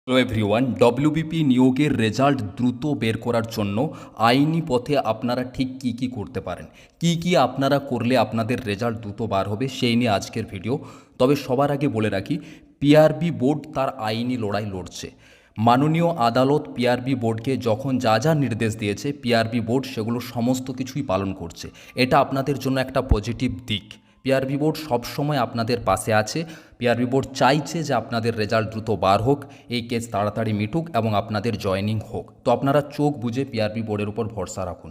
Hello everyone, WBP নিয়োগের result দ্রুত বের করার জন্য আইনি পথে আপনারা ঠিক কী কী করতে পারেন, কী কী আপনারা করলে আপনাদের রেজাল্ট দ্রুত বার হবে সেই নিয়ে আজকের ভিডিও। তবে সবার আগে বলে রাখি, পিআরবি বোর্ড তার আইনি লড়াই লড়ছে। মাননীয় আদালত পিআরবি বোর্ডকে যখন যা যা নির্দেশ দিয়েছে, পিআরবি বোর্ড সেগুলো সমস্ত কিছুই পালন করছে। এটা আপনাদের জন্য একটা পজিটিভ দিক। পিআরবি বোর্ড সবসময় আপনাদের পাশে আছে। পিআরবি বোর্ড চাইছে যে আপনাদের রেজাল্ট দ্রুত বার হোক, এই কেস তাড়াতাড়ি মিটুক এবং আপনাদের জয়েনিং হোক। তো আপনারা চোখ বুজে পিআরবি বোর্ডের উপর ভরসা রাখুন।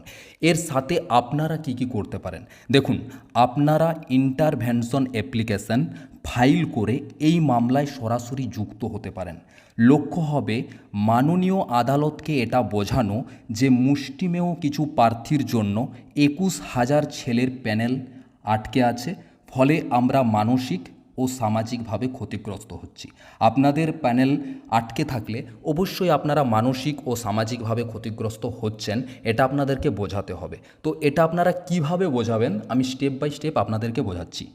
এর সাথে আপনারা কি কি করতে পারেন দেখুন, আপনারা ইন্টারভেনশন অ্যাপ্লিকেশন ফাইল করে এই মামলায় সরাসরি যুক্ত হতে পারেন। লক্ষ্য হবে মাননীয় আদালতকে এটা বোঝানো যে মুষ্টিমেয় কিছু প্রার্থীর জন্য 21,000 ছেলের প্যানেল আটকে আছে, ফলে আমরা মানসিক ও সামাজিকভাবে ক্ষতিগ্রস্ত হচ্ছি। আপনাদের প্যানেল আটকে থাকলে অবশ্যই আপনারা মানসিক ও সামাজিকভাবে ক্ষতিগ্রস্ত হচ্ছেন, এটা আপনাদেরকে বোঝাতে হবে। তো এটা আপনারা কিভাবে বোঝাবেন আমি স্টেপ বাই স্টেপ আপনাদেরকে বোঝাচ্ছি।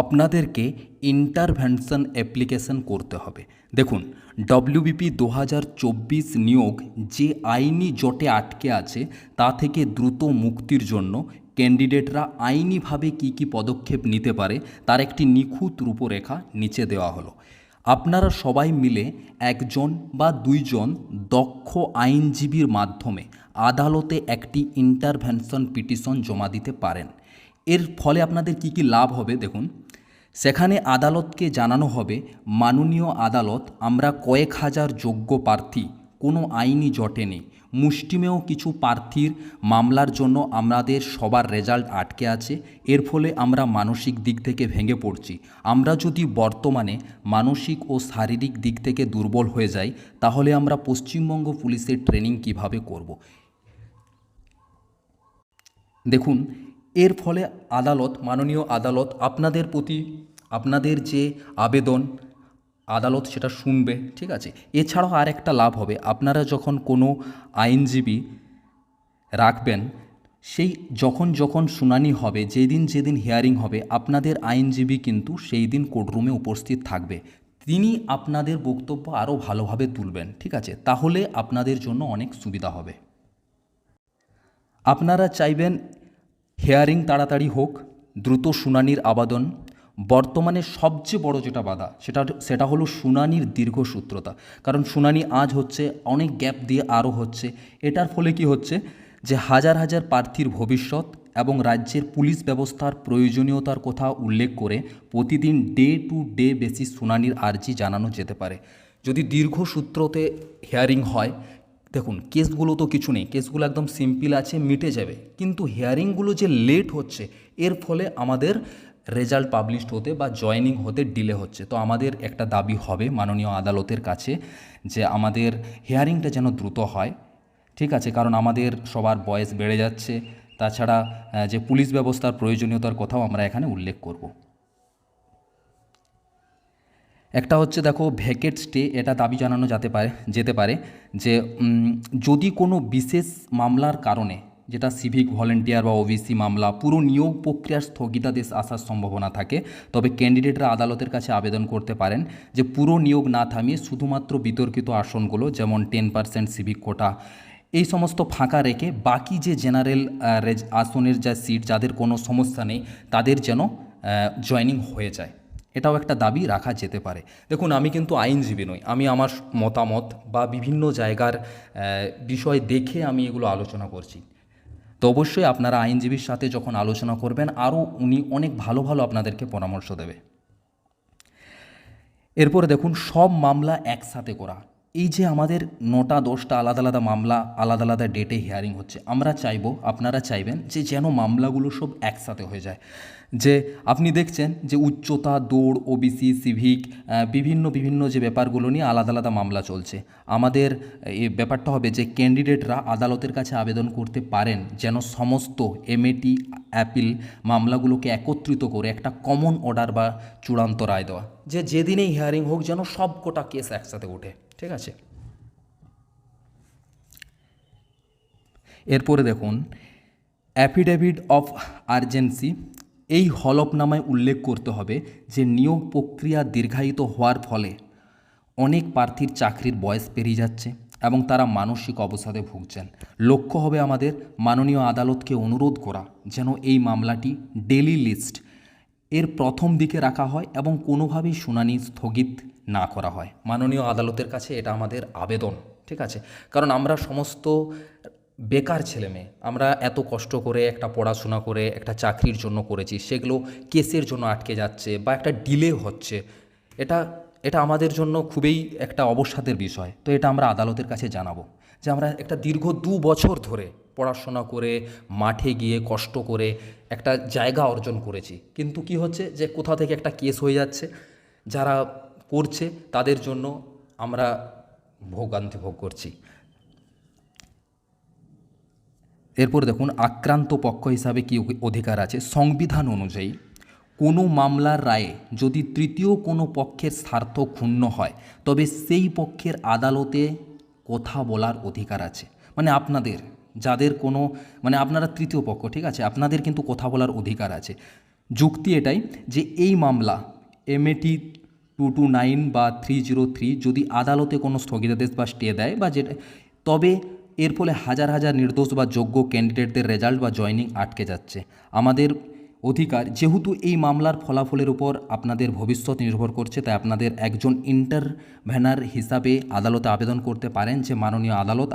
আপনাদেরকে ইন্টারভেনশন অ্যাপ্লিকেশন করতে হবে। দেখুন, ডব্লিউবিপি 2024 নিয়োগ যে আইনি জটে আটকে আছে তা থেকে দ্রুত মুক্তির জন্য ক্যান্ডিডেটরা আইনিভাবে কী কী পদক্ষেপ নিতে পারে তার একটি নিখুঁত রূপরেখা নিচে দেওয়া হলো। আপনারা সবাই মিলে একজন বা দুইজন দক্ষ আইনজীবীর মাধ্যমে আদালতে একটি ইন্টারভেনশন পিটিশন জমা দিতে পারেন। এর ফলে আপনাদের কি কি লাভ হবে দেখুন, সেখানে আদালতকে জানানো হবে, মাননীয় আদালত, আমরা কয়েক হাজার যোগ্য প্রার্থী, কোনো আইনি জটে নেই, মুষ্টিমেয় কিছু প্রার্থীর মামলার জন্য আমাদের সবার রেজাল্ট আটকে আছে, এর ফলে আমরা মানসিক দিক থেকে ভেঙে পড়ছি। আমরা যদি বর্তমানে মানসিক ও শারীরিক দিক থেকে দুর্বল হয়ে যাই তাহলে আমরা পশ্চিমবঙ্গ পুলিশের ট্রেনিং কিভাবে করব। দেখুন, এর ফলে আদালত, মাননীয় আদালত আপনাদের প্রতি আপনাদের যে আবেদন আদালত সেটা শুনবে, ঠিক আছে। এছাড়াও আর একটা লাভ হবে, আপনারা যখন কোনো আইনজীবী রাখবেন, সেই যখন যখন শুনানি হবে, যেদিন যেদিন হিয়ারিং হবে, আপনাদের আইনজীবী কিন্তু সেই দিন কোর্টরুমে উপস্থিত থাকবে। তিনি আপনাদের বক্তব্য আরও ভালোভাবে তুলবেন, ঠিক আছে। তাহলে আপনাদের জন্য অনেক সুবিধা হবে। আপনারা চাইবেন হিয়ারিং তাড়াতাড়ি হোক, দ্রুত শুনানির আবেদন। বর্তমানে সবচেয়ে বড় যেটা বাধা সেটা হলো শুনানির দীর্ঘসূত্রতা। কারণ শুনানি আজ হচ্ছে, অনেক গ্যাপ দিয়ে আরও হচ্ছে। এটার ফলে কি হচ্ছে যে হাজার হাজার প্রার্থীর ভবিষ্যৎ এবং রাজ্যের পুলিশ ব্যবস্থার প্রয়োজনীয়তার কথা উল্লেখ করে প্রতিদিন ডে টু ডে বেসিস শুনানির আর্জি জানানো যেতে পারে। যদি দীর্ঘসূত্রতে হিয়ারিং হয়, দেখুন কেসগুলো তো কিছু নেই, কেসগুলো একদম সিম্পল আছে, মিটে যাবে। কিন্তু হিয়ারিংগুলো যে লেট হচ্ছে, এর ফলে আমাদের রেজাল্ট পাবলিশড হতে বা জয়েনিং হতে ডিলে হচ্ছে। তো আমাদের একটা দাবি হবে মাননীয় আদালতের কাছে যে আমাদের হিয়ারিংটা যেন দ্রুত হয়, ঠিক আছে। কারণ আমাদের সবার বয়স বেড়ে যাচ্ছে। তাছাড়া যে পুলিশ ব্যবস্থার প্রয়োজনীয়তার কথাও আমরা এখানে উল্লেখ করব। একটা হচ্ছে দেখো ভ্যাকেট স্টে, এটা দাবি জানানো যেতে পারে যে যদি কোনো বিশেষ মামলার কারণে, যেটা সিভিক ভলেন্টিয়ার বা ওবিসি মামলা, পুরো নিয়োগ প্রক্রিয়ার স্থগিতাদেশ আসার সম্ভাবনা থাকে, তবে ক্যান্ডিডেটরা আদালতের কাছে আবেদন করতে পারেন যে পুরো নিয়োগ না থামিয়ে শুধুমাত্র বিতর্কিত আসনগুলো, যেমন 10% সিভিক কোটা, এই সমস্ত ফাঁকা রেখে বাকি যে জেনারেল আসনের যা সিট, যাদের কোনো সমস্যা নেই, তাদের যেন জয়েনিং হয়ে যায়। এটাও একটা দাবি রাখা যেতে পারে। দেখুন, আমি কিন্তু আইনজীবী নই, আমি আমার মতামত বা বিভিন্ন জায়গার বিষয় দেখে আমি এগুলো আলোচনা করছি। তো অবশ্যই আপনারা আইনজীবীর সাথে যখন আলোচনা করবেন, আরও উনি অনেক ভালো ভালো আপনাদেরকে পরামর্শ দেবে। এরপরে দেখুন, সব মামলা একসাথে করা। এই যে আমাদের 9টা 10টা আলাদা আলাদা মামলা আলাদা আলাদা ডেটে হিয়ারিং হচ্ছে, আমরা চাইবো, আপনারা চাইবেন যে যেন মামলাগুলো সব একসাথে হয়ে যায়। যে আপনি দেখছেন যে উচ্চতা, দৌড়, ওবিসি, সিভিক, বিভিন্ন বিভিন্ন যে ব্যাপারগুলো নিয়ে আলাদা আলাদা মামলা চলছে। আমাদের এই ব্যাপারটা হবে যে ক্যান্ডিডেটরা আদালতের কাছে আবেদন করতে পারেন যেন সমস্ত এমএটি অ্যাপিল মামলাগুলোকে একত্রিত করে একটা কমন অর্ডার বা চূড়ান্ত রায় দেওয়া, যে যেদিনেই হিয়ারিং হোক যেন সব কটা কেস একসাথে ওঠে, ঠিক আছে। এরপরে দেখুন, অ্যাফিডেভিট অফ আর্জেন্সি। এই হলফনামায় উল্লেখ করতে হবে যে নিয়োগ প্রক্রিয়া দীর্ঘায়িত হওয়ার ফলে অনেক প্রার্থীর চাকরির বয়স পেরিয়ে যাচ্ছে এবং তারা মানসিক অবসাদে ভুগছেন। লক্ষ্য হবে আমাদের মাননীয় আদালতকে অনুরোধ করা যেন এই মামলাটি ডেলি লিস্ট এর প্রথম দিকে রাখা হয় এবং কোনোভাবেই শুনানি স্থগিত না করা হয়। মাননীয় আদালতের কাছে এটা আমাদের আবেদন, ঠিক আছে? কারণ আমরা সমস্ত বেকার ছেলেমেয়ে, আমরা এত কষ্ট করে একটা পড়াশোনা করে একটা চাকরির জন্য করেছি, সেগুলো কেসের জন্য আটকে যাচ্ছে বা একটা ডিলে হচ্ছে। এটা এটা আমাদের জন্য খুবই একটা অবসাদের বিষয়। তো এটা আমরা আদালতের কাছে জানাবো যে আমরা একটা দীর্ঘ 2 বছর ধরে পড়াশোনা করে মাঠে গিয়ে কষ্ট করে একটা জায়গা অর্জন করেছি, কিন্তু কি হচ্ছে যে কোথা থেকে একটা কেস হয়ে যাচ্ছে, যারা করছে তাদের জন্য আমরা ভোগান্তি ভোগ করছি। এরপর দেখুন আক্রান্ত পক্ষ হিসাবে কী অধিকার আছে। সংবিধান অনুযায়ী কোনো মামলার রায়ে যদি তৃতীয় কোনো পক্ষের স্বার্থ ক্ষুণ্ণ হয় তবে সেই পক্ষের আদালতে কথা বলার অধিকার আছে। মানে আপনাদের যাদের কোনো মানে আপনারা তৃতীয় পক্ষ, ঠিক আছে, আপনাদের কিন্তু কথা বলার অধিকার আছে। যুক্তি এটাই যে এই মামলা MAT 229 বা 303 যদি আদালতে কোনো স্থগিতাদেশ বা স্টে দেয় বা যেটা, তবে এর ফলে হাজার হাজার নির্দোষ বা যোগ্য ক্যান্ডিডেটদের রেজাল্ট বা জয়নিং আটকে যাচ্ছে। আমাদের অধিকার, যেহেতু এই মামলার ফলাফলের উপর আপনাদের ভবিষ্যৎ নির্ভর করছে, তাই আপনাদের একজন ইন্টারভেনার হিসাবে আদালতে আবেদন করতে পারেন যে মাননীয় আদালত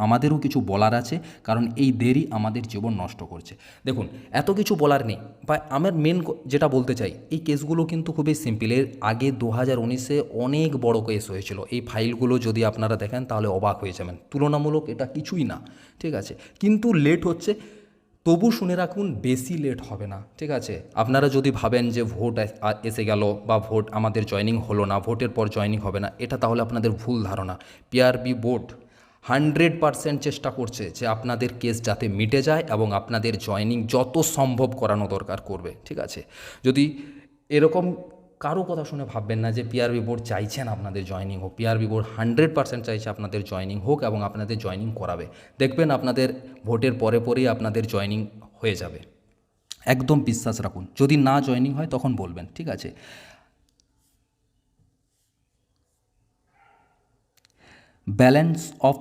আমাদেরও কিছু বলার আছে, কারণ এই দেরি আমাদের জীবন নষ্ট করছে। দেখুন এত কিছু বলার নেই, বা আমার মেন যেটা বলতে চাই, এই কেসগুলো কিন্তু খুবই সিম্পল। এর আগে 2019-এ অনেক বড় কেস হয়েছিল। এই ফাইলগুলো যদি আপনারা দেখেন তাহলে অবাক হয়ে যাবেন। তুলনামূলক এটা কিছুই না, ঠিক আছে, কিন্তু লেট হচ্ছে। তবু শুনে রাখুন বেশি লেট হবে না, ঠিক আছে? আপনারা যদি ভাবেন যে ভোট এসে গেল বা ভোট আমাদের জয়নিং হলো না, ভোটের পর জয়নিং হবে না, এটা তাহলে আপনাদের ভুল ধারণা। পিআরবি বোর্ড 100% চেষ্টা করছে যে আপনাদের কেস যাতে মিটে যায় এবং আপনাদের জয়নিং যত সম্ভব করানো দরকার করবে, ঠিক আছে? যদি এরকম কারো কথা শুনে ভাববেন না যে পিআরবি বোর্ড চাইছেন আপনাদের জয়নিং হোক। পিআরবি বোর্ড 100% চাইছে আপনাদের জয়নিং হোক এবং আপনাদের জয়নিং করাবে। দেখবেন আপনাদের ভোটের পরে পরেই আপনাদের জয়নিং হয়ে যাবে, একদম বিশ্বাস রাখুন। যদি না জয়নিং হয় তখন বলবেন, ঠিক আছে? ব্যালেন্স অফ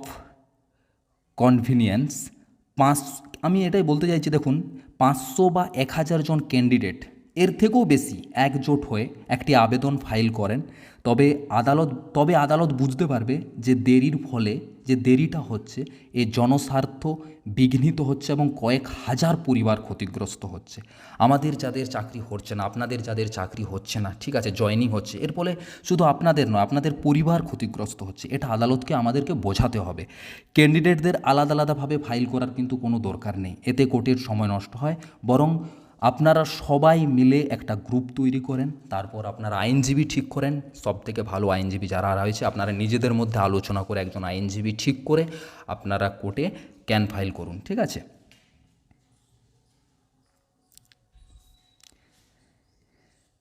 কনভিনিয়েন্স আমি এটাই বলতে চাইছি। দেখুন 500 বা 1000 জন ক্যান্ডিডেট এর থেকেও বেশি একজোট হয়ে একটি আবেদন ফাইল করেন, তবে আদালত বুঝতে পারবে যে দেরির ফলে যে দেরিটা হচ্ছে এ জনস্বার্থ বিঘ্নিত হচ্ছে এবং কয়েক হাজার পরিবার ক্ষতিগ্রস্ত হচ্ছে। আমাদের যাদের চাকরি হচ্ছে না, আপনাদের যাদের চাকরি হচ্ছে না, ঠিক আছে, জয়নিং হচ্ছে, এর ফলে শুধু আপনাদের নয় আপনাদের পরিবার ক্ষতিগ্রস্ত হচ্ছে। এটা আদালতকে আমাদেরকে বোঝাতে হবে। ক্যান্ডিডেটদের আলাদা আলাদাভাবে ফাইল করার কিন্তু কোনো দরকার নেই, এতে কোর্টের সময় নষ্ট হয়। বরং আপনারা সবাই মিলে একটা গ্রুপ তৈরি করেন, তারপর আপনারা আইনজীবী ঠিক করেন। সবথেকে ভালো আইনজীবী যারা রয়েছে আপনারা নিজেদের মধ্যে আলোচনা করে একজন আইনজীবী ঠিক করে আপনারা কোর্টে ক্যান ফাইল করুন, ঠিক আছে?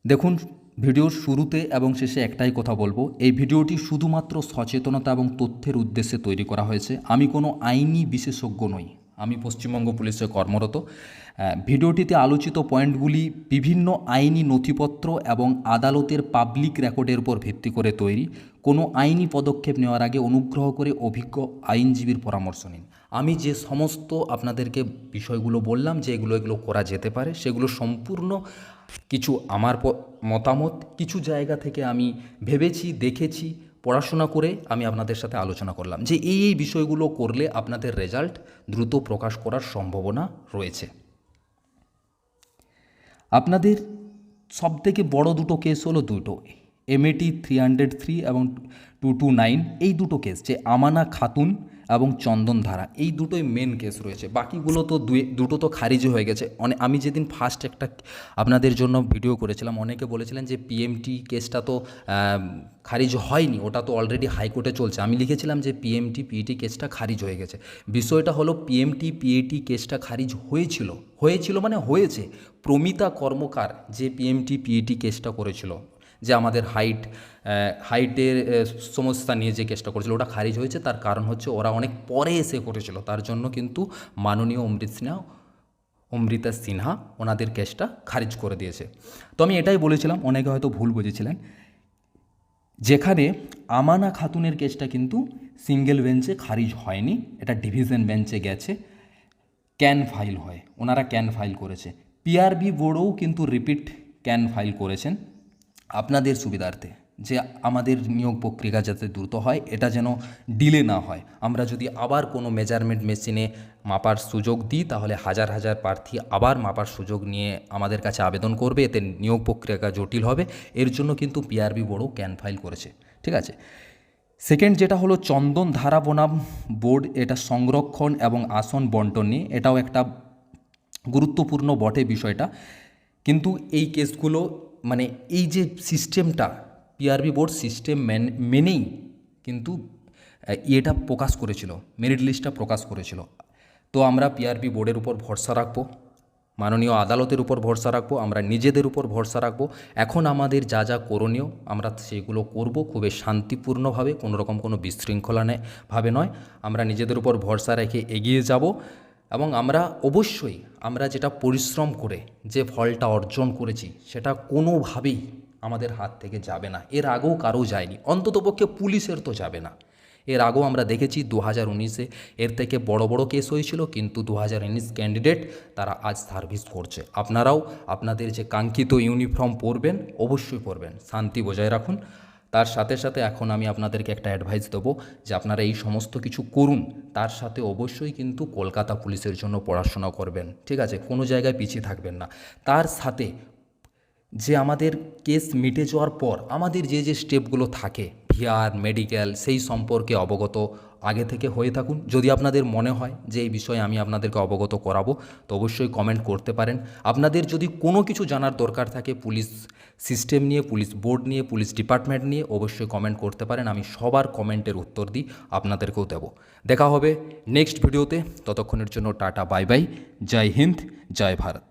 দেখুন ভিডিওর শুরুতে এবং শেষে একটাই কথা বলবো, এই ভিডিওটি শুধুমাত্র সচেতনতা এবং তথ্যের উদ্দেশ্যে তৈরি করা হয়েছে। আমি কোনো আইনি বিশেষজ্ঞ নই, আমি পশ্চিমবঙ্গ পুলিশে কর্মরত। ভিডিওটিতে আলোচিত পয়েন্টগুলি বিভিন্ন আইনি নথিপত্র এবং আদালতের পাবলিক রেকর্ডের উপর ভিত্তি করে তৈরি। কোনো আইনি পদক্ষেপ নেওয়ার আগে অনুগ্রহ করে অভিজ্ঞ আইনজীবীর পরামর্শ নিন। আমি যে সমস্ত আপনাদেরকে বিষয়গুলো বললাম যে এগুলো করা যেতে পারে, সেগুলো সম্পূর্ণ কিছু আমার মতামত, কিছু জায়গা থেকে আমি ভেবেছি, দেখেছি, পড়াশোনা করে আমি আপনাদের সাথে আলোচনা করলাম যে এই বিষয়গুলো করলে আপনাদের রেজাল্ট দ্রুত প্রকাশ করার সম্ভাবনা রয়েছে। আপনাদের সবথেকে বড় দুটো কেস হলো দুটো, MAT 303 এবং 229। এই দুটো কেস, যে আমানা খাতুন এবং চন্দন ধারা, এই দুটোই মেন কেস রয়েছে। বাকিগুলো তো দুটো তো খারিজ হয়ে গেছে। আমি যেদিন ফার্স্ট একটা আপনাদের জন্য ভিডিও করেছিলাম, অনেকে বলেছিলেন যে PMT কেসটা তো খারিজ হয়নি, ওটা তো অলরেডি হাইকোর্টে চলছে। আমি লিখেছিলাম যে PMT PET কেসটা খারিজ হয়ে গেছে। বিষয়টা হলো PMT PET কেসটা খারিজ হয়েছিল মানে হয়েছে। প্রমিতা কর্মকার যে PMT PET কেসটা করেছিল, যে আমাদের হাইটের সমস্যা নিয়ে যে কেসটা করেছিল, ওটা খারিজ হয়েছে। তার কারণ হচ্ছে ওরা অনেক পরে এসে করেছিল, তার জন্য কিন্তু মাননীয় অমৃতা সিনহা ওনাদের কেসটা খারিজ করে দিয়েছে। তো আমি এটাই বলেছিলাম, অনেকে হয়তো ভুল বুঝেছিলেন যেখানে আমানা খাতুনের কেসটা কিন্তু সিঙ্গেল বেঞ্চে খারিজ হয়নি, এটা ডিভিশন বেঞ্চে গেছে, ক্যান ফাইল হয়, ওনারা ক্যান ফাইল করেছে। পিআরবি বোর্ডও কিন্তু রিপিট ক্যান ফাইল করেছেন আপনাদের সুবিধার্থে, যে আমাদের নিয়োগ প্রক্রিয়া যাতে দ্রুত হয়, এটা যেন ডিলে না হয়। আমরা যদি আবার কোনো মেজারমেন্ট মেশিনে মাপার সুযোগ দিই তাহলে হাজার হাজার প্রার্থী আবার মাপার সুযোগ নিয়ে আমাদের কাছে আবেদন করবে, এতে নিয়োগ প্রক্রিয়া জটিল হবে। এর জন্য কিন্তু পিআরবি বোর্ডও ক্যান ফাইল করেছে, ঠিক আছে। সেকেন্ড যেটা হলো চন্দন ধারা বনাম বোর্ড, এটা সংরক্ষণ এবং আসন বন্টন নিয়ে, এটাও একটা গুরুত্বপূর্ণ বটে বিষয়টা। কিন্তু এই কেসগুলো মানে এই যে সিস্টেমটা, পিআরবি বোর্ড সিস্টেম মেনেই কিন্তু এটা প্রকাশ করেছিল, মেরিট লিস্টটা প্রকাশ করেছিল। তো আমরা পিআরবি বোর্ডের উপর ভরসা রাখবো, মাননীয় আদালতের উপর ভরসা রাখবো, আমরা নিজেদের উপর ভরসা রাখবো। এখন আমাদের যা যা করণীয় আমরা সেগুলো করব খুবই শান্তিপূর্ণভাবে, কোনো রকম কোনো বিশৃঙ্খলা ভাবে নয়। আমরা নিজেদের উপর ভরসা রেখে এগিয়ে যাব এবং আমরা অবশ্যই আমরা যেটা পরিশ্রম করে যে ফলটা অর্জন করেছি সেটা কোনোভাবেই আমাদের হাত থেকে যাবে না। এর আগেও কারো যায়নি, অন্ততপক্ষে পুলিশের তো যাবে না। এর আগেও আমরা দেখেছি 2019-এ এর থেকে বড় বড় কেস হয়েছিল, কিন্তু 2019 ক্যান্ডিডেট তারা আজ সার্ভিস করছে। আপনারাও আপনাদের যে কাঙ্ক্ষিত ইউনিফর্ম পরবেন, অবশ্যই পরবেন, শান্তি বজায় রাখুন। তার সাথে সাথে এখন আমি আপনাদেরকে একটা অ্যাডভাইস দেবো যে আপনারা এই সমস্ত কিছু করুন, তার সাথে অবশ্যই কিন্তু কলকাতা পুলিশের জন্য পড়াশোনা করবেন, ঠিক আছে, কোনো জায়গায় পিছিয়ে থাকবেন না। তার সাথে যে আমাদের কেস মিটে যাওয়ার পর আমাদের যে যে স্টেপগুলো থাকে, ভিআর, মেডিকেল, সেই সম্পর্কে অবগত আগে থেকে হয়ে থাকুন। যদি আপনাদের মনে হয় যে এই বিষয়ে আমি আপনাদেরকে অবগত করাবো তো অবশ্যই কমেন্ট করতে পারেন। আপনাদের যদি কোনো কিছু জানার দরকার থাকে পুলিশ সিস্টেম নিয়ে, পুলিশ বোর্ড নিয়ে, পুলিশ ডিপার্টমেন্ট নিয়ে, অবশ্যই কমেন্ট করতে পারেন। আমি সবার কমেন্টের উত্তর দিই, আপনাদেরকেও দেব। দেখা হবে নেক্সট ভিডিওতে, ততক্ষণের জন্য টাটা, বাই বাই, জয় হিন্দ, জয় ভারত।